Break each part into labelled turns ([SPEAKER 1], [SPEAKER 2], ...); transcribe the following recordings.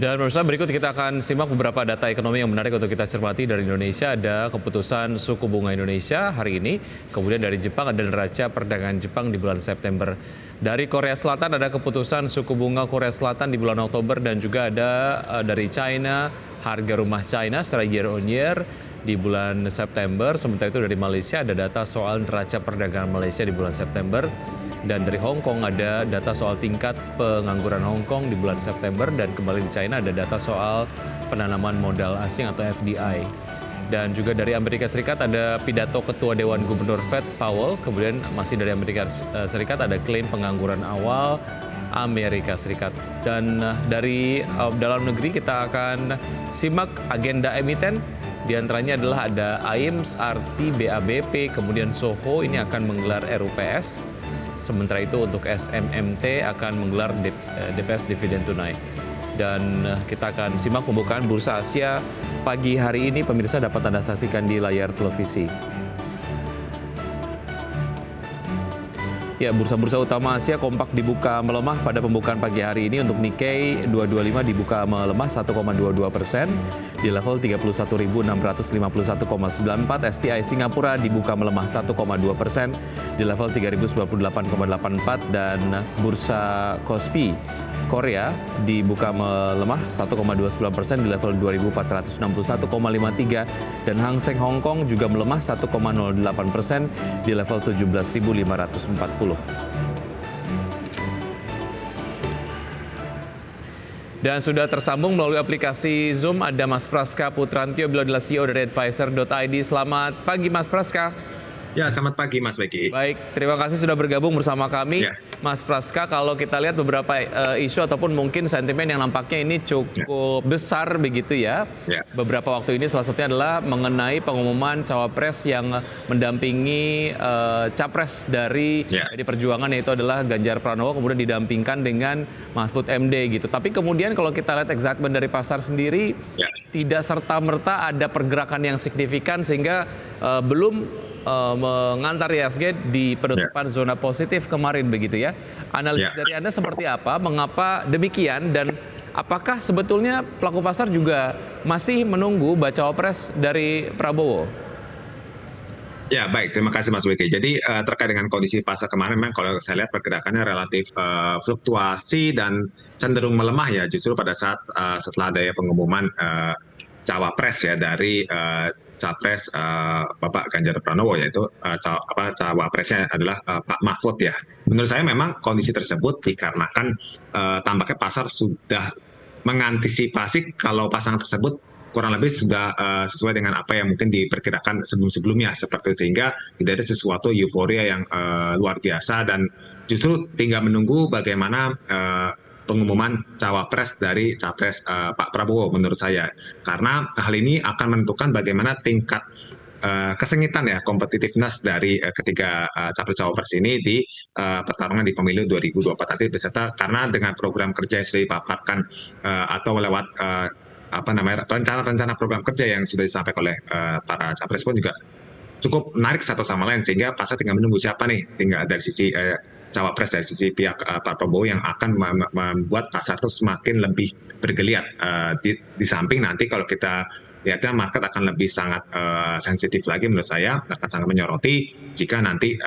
[SPEAKER 1] Dan pemirsa, berikut kita akan simak beberapa data ekonomi yang menarik untuk kita cermati dari Indonesia. Ada keputusan suku bunga Indonesia hari ini, kemudian dari Jepang ada neraca perdagangan Jepang di bulan September. Dari Korea Selatan ada keputusan suku bunga Korea Selatan di bulan Oktober, dan juga ada dari China, harga rumah China secara year on year di bulan September. Sementara itu dari Malaysia ada data soal neraca perdagangan Malaysia di bulan September. Dan dari Hong Kong ada data soal tingkat pengangguran Hong Kong di bulan September, dan kembali di China ada data soal penanaman modal asing atau FDI. Dan juga dari Amerika Serikat ada pidato Ketua Dewan Gubernur Fed Powell, kemudian masih dari Amerika Serikat ada klaim pengangguran awal Amerika Serikat. Dan dari dalam negeri kita akan simak agenda emiten. Di antaranya adalah ada AIMS, ARTI, BABP, kemudian SOHO ini akan menggelar RUPS. Sementara itu untuk SMMT akan menggelar DPS dividen tunai. Dan kita akan simak pembukaan Bursa Asia pagi hari ini. Pemirsa dapat Anda saksikan di layar televisi. Ya, bursa-bursa utama Asia kompak dibuka melemah pada pembukaan pagi hari ini. Untuk Nikkei 225 dibuka melemah 1,22%. Di level 31.651,94, STI Singapura dibuka melemah 1,2%, di level 3.098,84, dan bursa Kospi Korea dibuka melemah 1,29% di level 2.461,53, dan Hang Seng Hong Kong juga melemah 1,08% di level 17.540. Dan sudah tersambung melalui aplikasi Zoom ada Mas Praska Putrantio, beliau adalah CEO dari Advisor.id. Selamat pagi Mas Praska.
[SPEAKER 2] Ya, selamat pagi Mas Beki.
[SPEAKER 1] Baik, terima kasih sudah bergabung bersama kami.
[SPEAKER 2] Ya.
[SPEAKER 1] Mas Praska, kalau kita lihat beberapa isu ataupun mungkin sentimen yang nampaknya ini cukup besar begitu ya. Beberapa waktu ini salah satunya adalah mengenai pengumuman cawapres yang mendampingi capres dari Perjuangan, yaitu adalah Ganjar Pranowo, kemudian didampingkan dengan Mahfud MD gitu. Tapi kemudian kalau kita lihat excitement dari pasar sendiri, tidak serta-merta ada pergerakan yang signifikan sehingga belum mengantar IHSG di penutupan zona positif kemarin begitu ya. Analisis dari Anda seperti apa? Mengapa demikian? Dan apakah sebetulnya pelaku pasar juga masih menunggu bacawa pres dari Prabowo?
[SPEAKER 2] Ya, baik. Terima kasih Mas Wiki. Jadi terkait dengan kondisi pasar kemarin, memang kalau saya lihat pergerakannya relatif fluktuasi dan cenderung melemah ya, justru pada saat setelah ada pengumuman cawapres ya dari capres Bapak Ganjar Pranowo, yaitu cawapresnya adalah Pak Mahfud ya. Menurut saya memang kondisi tersebut dikarenakan tampaknya pasar sudah mengantisipasi kalau pasangan tersebut kurang lebih sudah sesuai dengan apa yang mungkin diperkirakan sebelum-sebelumnya, seperti itu, sehingga tidak ada sesuatu euforia yang luar biasa, dan justru tinggal menunggu bagaimana pengumuman cawapres dari capres Pak Prabowo menurut saya, karena hal ini akan menentukan bagaimana tingkat kesengitan ya, competitiveness dari ketiga capres cawapres ini di pertarungan di pemilu 2024 nanti, beserta karena dengan program kerja yang sudah dipaparkan atau lewat rencana-rencana program kerja yang sudah disampaikan oleh para capres pun juga cukup menarik satu sama lain, sehingga pasar tinggal menunggu siapa nih, tinggal dari sisi cawapres dari sisi pihak Pak Prabowo yang akan membuat pasar itu semakin lebih bergeliat. Di samping nanti kalau kita lihatnya market akan lebih sangat sensitif lagi, menurut saya akan sangat menyoroti jika nanti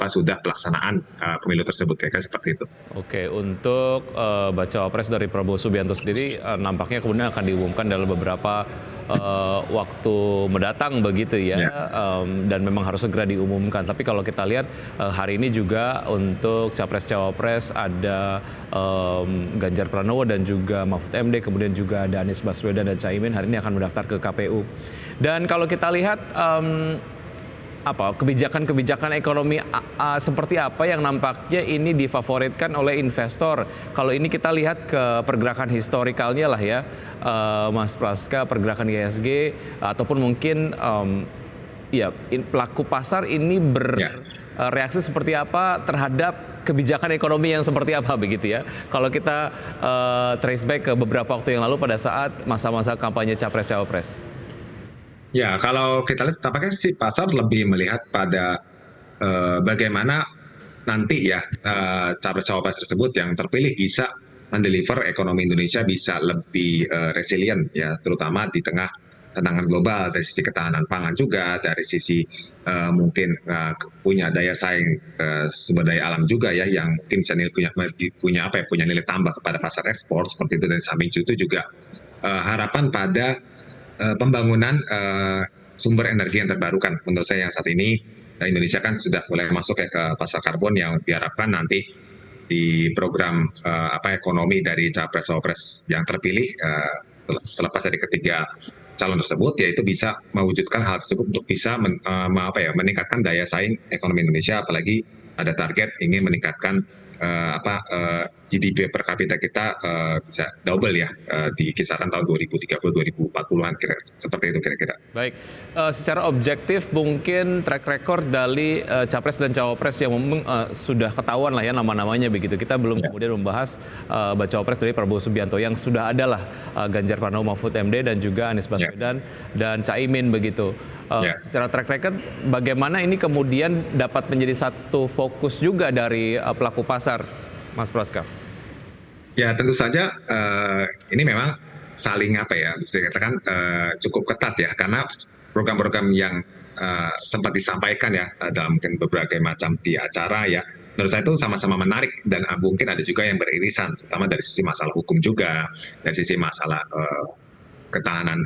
[SPEAKER 2] sudah pelaksanaan pemilu tersebut, kira-kira seperti itu.
[SPEAKER 1] Oke, untuk bacawa pres dari Prabowo Subianto sendiri nampaknya kemudian akan diumumkan dalam beberapa waktu mendatang begitu ya, dan memang harus segera diumumkan. Tapi kalau kita lihat hari ini juga untuk capres-cawapres ada Ganjar Pranowo dan juga Mahfud MD, kemudian juga ada Anies Baswedan dan Caimin hari ini akan mendaftar ke KPU. Dan kalau kita lihat kebijakan-kebijakan ekonomi seperti apa yang nampaknya ini difavoritkan oleh investor. Kalau ini kita lihat ke pergerakan historikalnya lah ya, Mas Praska, pergerakan IHSG ataupun mungkin pelaku pasar ini bereaksi seperti apa terhadap kebijakan ekonomi yang seperti apa begitu ya. Kalau kita trace back ke beberapa waktu yang lalu pada saat masa-masa kampanye capres-cawapres.
[SPEAKER 2] Ya, kalau kita lihat tampaknya sih pasar lebih melihat pada bagaimana nanti ya capres-cawapres tersebut yang terpilih bisa mendeliver ekonomi Indonesia bisa lebih resilient ya, terutama di tengah tantangan global dari sisi ketahanan pangan juga, dari sisi mungkin punya daya saing sumber daya alam juga ya, yang mungkin bisa punya nilai tambah kepada pasar ekspor seperti itu. Dan samping itu juga harapan pada pembangunan sumber energi yang terbarukan. Menurut saya yang saat ini Indonesia kan sudah mulai masuk ya ke pasar karbon, yang diharapkan nanti di program ekonomi dari capres-cawapres yang terpilih terlepas dari ketiga calon tersebut, yaitu bisa mewujudkan hal tersebut untuk bisa meningkatkan daya saing ekonomi Indonesia, apalagi ada target ingin meningkatkan GDP per kapita kita bisa double ya di kisaran tahun 2030-2040-an, seperti itu kira-kira.
[SPEAKER 1] Baik, secara objektif mungkin track record dari capres dan cawapres yang sudah ketahuan lah ya nama-namanya begitu. Kita belum kemudian membahas bacawa pres dari Prabowo Subianto yang sudah ada lah Ganjar Pranowo Mahfud MD dan juga Anies Baswedan dan Caimin begitu. Secara track record, bagaimana ini kemudian dapat menjadi satu fokus juga dari pelaku pasar, Mas Praska?
[SPEAKER 2] Ya tentu saja ini memang saling bisa dikatakan cukup ketat ya, karena program-program yang sempat disampaikan ya dalam mungkin berbagai macam di acara ya, menurut saya itu sama-sama menarik, dan mungkin ada juga yang beririsan, terutama dari sisi masalah hukum juga, dari sisi masalah ketahanan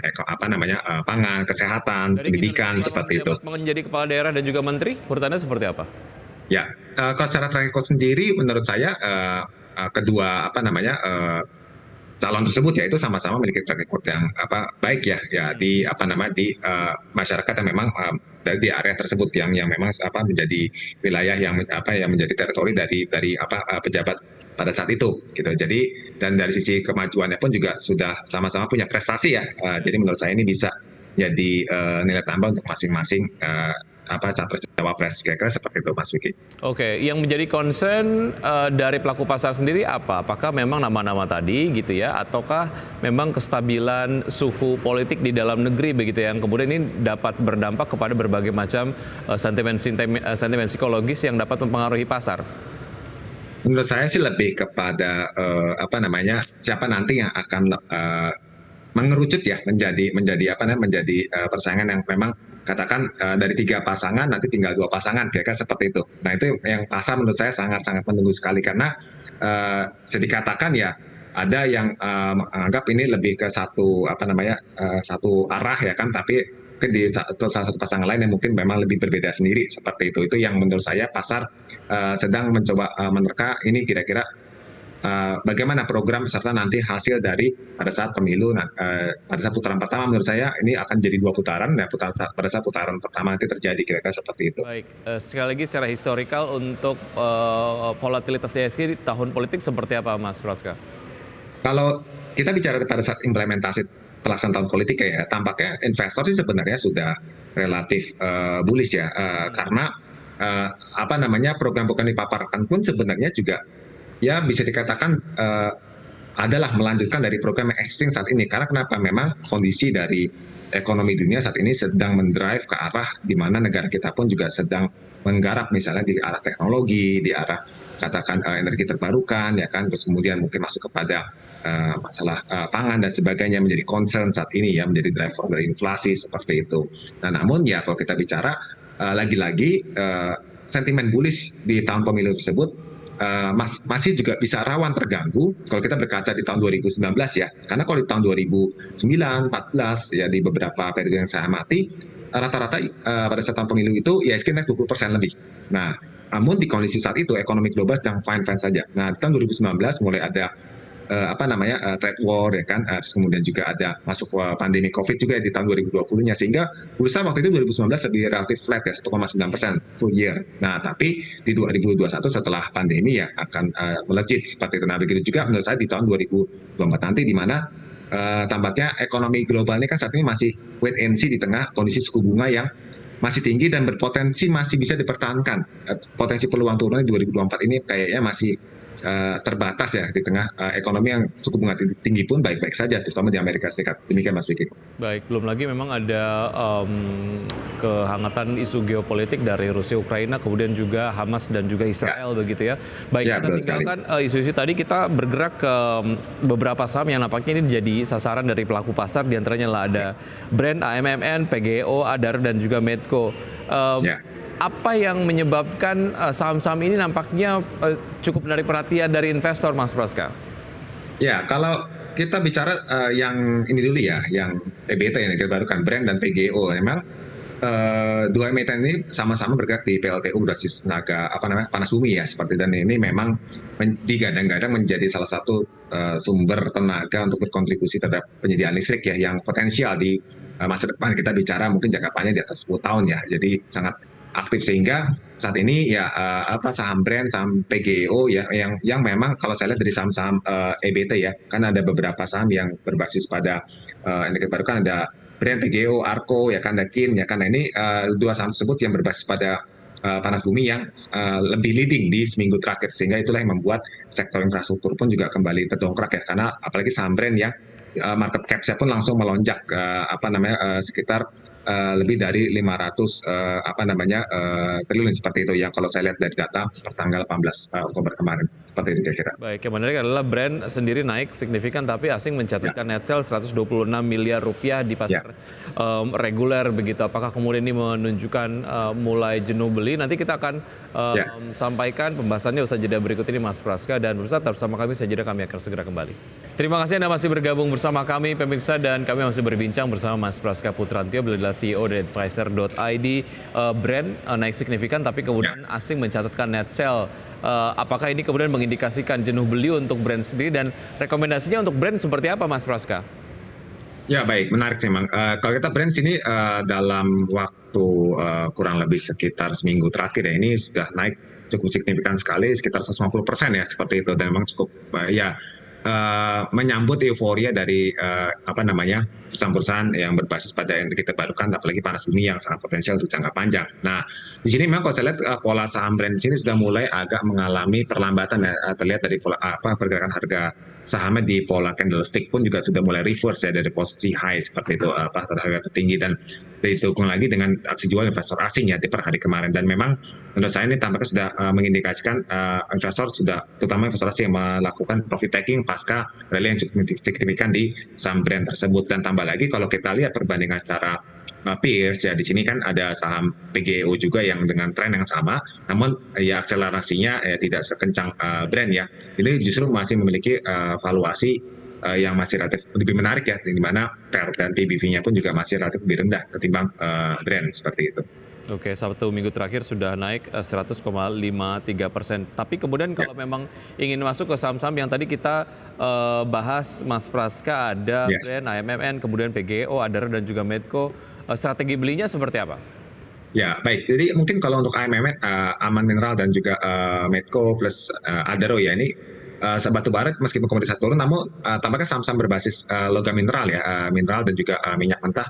[SPEAKER 2] pangan, kesehatan, pendidikan, seperti itu.
[SPEAKER 1] Menjadi kepala daerah dan juga menteri, menurut Anda seperti apa?
[SPEAKER 2] Ya, kalau secara track record sendiri, menurut saya kedua calon tersebut ya itu sama-sama memiliki track record yang baik ya di masyarakat yang memang di area tersebut yang memang menjadi wilayah yang menjadi teritori dari pejabat pada saat itu gitu. Jadi dan dari sisi kemajuannya pun juga sudah sama-sama punya prestasi ya. Jadi menurut saya ini bisa jadi nilai tambah untuk masing-masing capres cawapres, kira-kira seperti itu, Mas Wiki.
[SPEAKER 1] Oke, yang menjadi concern dari pelaku pasar sendiri apa? Apakah memang nama-nama tadi gitu ya, ataukah memang kestabilan suhu politik di dalam negeri begitu yang kemudian ini dapat berdampak kepada berbagai macam sentimen psikologis yang dapat mempengaruhi pasar?
[SPEAKER 2] Menurut saya sih lebih kepada siapa nanti yang akan mengerucut ya menjadi persaingan yang memang katakan dari 3 pasangan nanti tinggal 2 pasangan, kira-kira seperti itu. Nah itu yang pasar menurut saya sangat-sangat menunggu sekali, karena bisa dikatakan ya ada yang menganggap ini lebih ke satu arah ya kan, tapi di salah satu pasangan lain yang mungkin memang lebih berbeda sendiri, seperti itu. Itu yang menurut saya pasar sedang mencoba menerka ini kira-kira bagaimana program serta nanti hasil dari pada saat pemilu pada saat putaran pertama. Menurut saya ini akan jadi 2 putaran ya, pada saat putaran pertama nanti terjadi, kira-kira seperti itu.
[SPEAKER 1] Baik, sekali lagi secara historikal untuk volatilitas IHSG di tahun politik seperti apa, Mas Praska?
[SPEAKER 2] Kalau kita bicara pada saat implementasi pelaksanaan tahun politik ya, tampaknya investor sih sebenarnya sudah relatif bullish ya, karena program-program dipaparkan pun sebenarnya juga ya bisa dikatakan adalah melanjutkan dari program yang existing saat ini. Karena kenapa? Memang kondisi dari ekonomi dunia saat ini sedang mendrive ke arah di mana negara kita pun juga sedang menggarap, misalnya di arah teknologi, di arah katakan energi terbarukan ya kan, terus kemudian mungkin masuk kepada masalah pangan dan sebagainya menjadi concern saat ini ya, menjadi driver dari inflasi seperti itu. Nah namun ya kalau kita bicara lagi-lagi sentimen bullish di tahun pemilu tersebut masih juga bisa rawan terganggu kalau kita berkaca di tahun 2019 ya, karena kalau di tahun 2009, 14 ya, di beberapa periode yang saya amati rata-rata pada saat tahun pemilu itu IHSG naik 20% lebih. Nah, namun di kondisi saat itu ekonomi global sedang fine-fine saja. Nah, di tahun 2019 mulai ada trade war ya kan, terus kemudian juga ada masuk pandemi COVID juga di tahun 2020-nya, sehingga bursa waktu itu 2019 lebih relatif flat ya, 1,9% full year. Nah tapi di 2021 setelah pandemi ya akan melejit seperti itu. Nah begitu juga menurut saya di tahun 2024 nanti, di mana tampaknya ekonomi global ini kan saat ini masih wait and see di tengah kondisi suku bunga yang masih tinggi dan berpotensi masih bisa dipertahankan. Potensi peluang turunnya di 2024 ini kayaknya masih terbatas ya di tengah ekonomi yang suku bunga tinggi pun baik-baik saja, terutama di Amerika Serikat. Demikian Mas Vicky.
[SPEAKER 1] Baik, belum lagi memang ada kehangatan isu geopolitik dari Rusia, Ukraina, kemudian juga Hamas dan juga Israel begitu ya. Baik,
[SPEAKER 2] Ya,
[SPEAKER 1] kita
[SPEAKER 2] betul
[SPEAKER 1] tinggalkan isu-isu tadi, kita bergerak ke beberapa saham yang nampaknya ini jadi sasaran dari pelaku pasar, diantaranya lah ada Brand, AMMN, PGO, Adar, dan juga Medco.
[SPEAKER 2] Ya.
[SPEAKER 1] Apa yang menyebabkan saham-saham ini nampaknya cukup menarik perhatian dari investor, Mas Praska?
[SPEAKER 2] Ya, kalau kita bicara yang ini dulu ya, yang EBT yang terbarukan, Brand dan PGO, memang dua emiten ini sama-sama bergerak di PLTU berbasis tenaga panas bumi ya, seperti, dan ini memang digadang-gadang menjadi salah satu sumber tenaga untuk berkontribusi terhadap penyediaan listrik ya, yang potensial di masa depan. Kita bicara mungkin jangka panjang di atas 10 tahun ya, jadi sangat aktif, sehingga saat ini ya saham Brand, saham PGO ya, yang memang kalau saya lihat dari saham-saham EBT ya, kan ada beberapa saham yang berbasis pada energi terbarukan, ada Brand, PGO, Arco ya kan, Dakin ya kan. Nah, ini dua saham tersebut yang berbasis pada panas bumi yang lebih leading di seminggu terakhir, sehingga itulah yang membuat sektor infrastruktur pun juga kembali terdongkrak ya, karena apalagi saham Brand yang market cap-nya pun langsung melonjak sekitar lebih dari 500 triliun seperti itu yang kalau saya lihat dari data pertanggal 18 Oktober kemarin, seperti itu kira-kira.
[SPEAKER 1] Baik, yang menarik adalah Brand sendiri naik signifikan, tapi asing mencatatkan net sales 126 miliar rupiah di pasar reguler begitu. Apakah kemudian ini menunjukkan mulai jenuh beli? Nanti kita akan sampaikan pembahasannya usai jeda berikut ini, Mas Praska, dan pemirsa tetap bersama kami. Usai jeda kami akan segera kembali. Terima kasih Anda masih bergabung bersama kami pemirsa, dan kami masih berbincang bersama Mas Praska Putrantio, beliau adalah CEO dari Advisor.id. Brand naik signifikan, tapi kemudian asing mencatatkan net sale. Apakah ini kemudian mengindikasikan jenuh beli untuk Brand sendiri, dan rekomendasinya untuk Brand seperti apa, Mas Praska?
[SPEAKER 2] Ya, baik, menarik sih memang. Kalau kita Brand sini dalam waktu kurang lebih sekitar seminggu terakhir ya, ini sudah naik cukup signifikan sekali, sekitar 150% ya, seperti itu, dan memang cukup menyambut euforia dari perusahaan-perusahaan yang berbasis pada energi terbarukan, apalagi panas bumi yang sangat potensial untuk jangka panjang. Nah, di sini memang kalau saya lihat pola saham Brand di sini sudah mulai agak mengalami perlambatan ya, terlihat dari pola pergerakan harga sahamnya di pola candlestick pun juga sudah mulai reverse ya dari posisi high seperti itu, harga tertinggi, dan didukung lagi dengan aksi jual investor asing ya di per hari kemarin. Dan memang menurut saya ini tampaknya sudah mengindikasikan investor sudah, terutama investor asing, yang melakukan profit taking pasca rally yang cukup signifikan di saham Brand tersebut. Dan tambah lagi kalau kita lihat perbandingan secara peers ya, di sini kan ada saham PGO juga yang dengan tren yang sama, namun ya akselerasinya tidak sekencang Brand ya. Ini justru masih memiliki valuasi yang masih relatif lebih menarik ya, di mana PER dan PBV-nya pun juga masih relatif lebih rendah ketimbang Brand, seperti itu.
[SPEAKER 1] Oke, Sabtu minggu terakhir sudah naik 100,53%. Tapi kemudian kalau memang ingin masuk ke saham-saham yang tadi kita bahas, Mas Praska, ada Brand, AMMN, kemudian PGO, Adar, dan juga Medco, strategi belinya seperti apa?
[SPEAKER 2] Ya, baik. Jadi mungkin kalau untuk AMMN, Aman Mineral dan juga Medco plus Adaro ya, ini batu bara meskipun komoditas turun, namun tampaknya saham-saham berbasis logam mineral ya, mineral dan juga minyak mentah.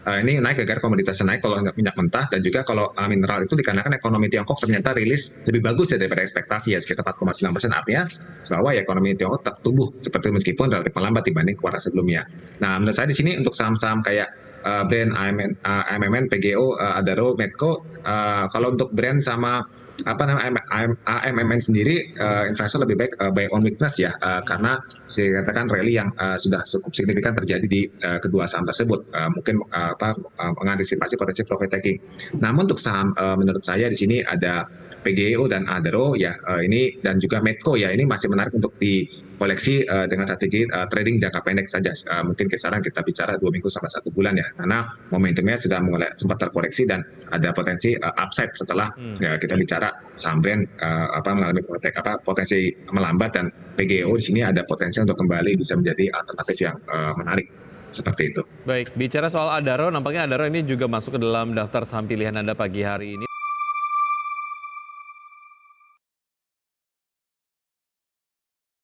[SPEAKER 2] Ini naik agar komoditasnya naik kalau minyak mentah, dan juga kalau mineral itu dikarenakan ekonomi Tiongkok ternyata rilis lebih bagus ya daripada ekspektasi ya, sekitar 4,9%, artinya bahwa ekonomi Tiongkok tetap tumbuh seperti meskipun relatif melambat dibanding kuartal sebelumnya. Nah, menurut saya di sini untuk saham-saham kayak Brand, AMMN, PGO, Adaro, Medco, kalau untuk Brand sama AMMN sendiri, investor lebih baik buy on weakness ya, karena saya katakan rally yang sudah cukup signifikan terjadi di kedua saham tersebut, mungkin mengantisipasi potensi profit taking. Namun untuk saham menurut saya di sini ada PGO dan Adaro ya, ini dan juga Medco ya, ini masih menarik untuk di koleksi dengan strategi trading jangka pendek saja. Mungkin kisaran kita bicara 2 minggu sampai 1 bulan ya, karena momentumnya sudah mulai sempat terkoreksi dan ada potensi upside setelah kita bicara saham Brand mengalami potensi melambat, dan PGO di sini ada potensi untuk kembali bisa menjadi alternatif yang menarik. Seperti itu.
[SPEAKER 1] Baik, bicara soal Adaro, nampaknya Adaro ini juga masuk ke dalam daftar saham pilihan Anda pagi hari ini.